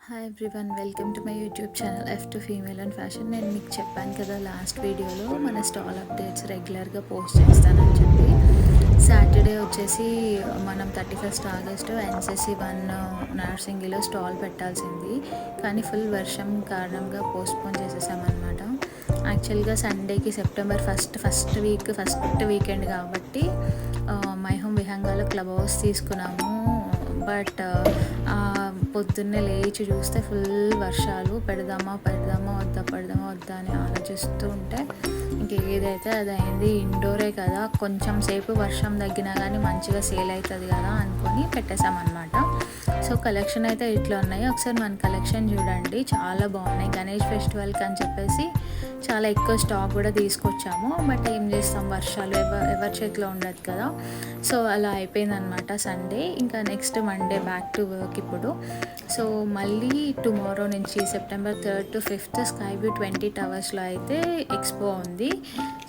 Hi everyone, welcome to my YouTube channel F2 female and fashion. నేను మీకు చెప్పాను కదా లాస్ట్ వీడియోలో మన స్టాల్ అప్డేట్స్ రెగ్యులర్గా పోస్ట్ చేస్తానని చెప్పి. సాటర్డే వచ్చేసి మనం 31st ఆగస్టు ఎన్ఎస్ఎస్సి 1 నర్సింగిలో స్టాల్ పెట్టాల్సింది, కానీ ఫుల్ వర్షం కారణంగా పోస్ట్పోన్ చేసేసామన్నమాట. యాక్చువల్గా సండేకి సెప్టెంబర్ ఫస్ట్ వీకెండ్ కాబట్టి మై హోమ్ విహంగాలో క్లబ్ హౌస్ తీసుకున్నాము. బట్ పొద్దున్నే లేచి చూస్తే ఫుల్ వర్షాలు. పెడదామా వద్దా అని ఆలోచిస్తూ ఉంటే ఇంకేదైతే అది అయింది. ఇండోరే కదా, కొంచెం సేపు వర్షం తగ్గినా కానీ మంచిగా సేల్ అవుతుంది కదా అనుకొని పెట్టేశామన్నమాట. సో కలెక్షన్ అయితే ఇట్లా ఉన్నాయి. ఒకసారి మన కలెక్షన్ చూడండి, చాలా బాగున్నాయి. గణేష్ ఫెస్టివల్కి అని చెప్పేసి చాలా ఎక్కువ స్టాక్ కూడా తీసుకొచ్చాము. బట్ ఏం చేస్తాం, వర్షాలు ఎవరి చేతిలో ఉండదు కదా. సో అలా అయిపోయిందనమాట సండే. ఇంకా next Monday back to work ఇప్పుడు. సో మళ్ళీ టుమారో నుంచి September 3rd to 5th sky view 20 టవర్స్లో అయితే ఎక్స్పో ఉంది.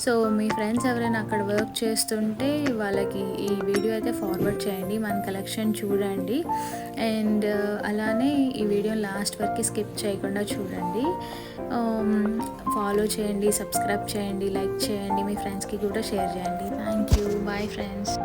సో మీ ఫ్రెండ్స్ ఎవరైనా అక్కడ వర్క్ చేస్తుంటే వాళ్ళకి ఈ వీడియో అయితే ఫార్వర్డ్ చేయండి, మన కలెక్షన్ చూడండి. అండ్ అలానే ఈ వీడియో లాస్ట్ వరకు స్కిప్ చేయకుండా చూడండి. ఫాలో చేయండి, సబ్స్క్రైబ్ చేయండి, లైక్ చేయండి, మీ ఫ్రెండ్స్కి కూడా షేర్ చేయండి. Thank you, bye friends.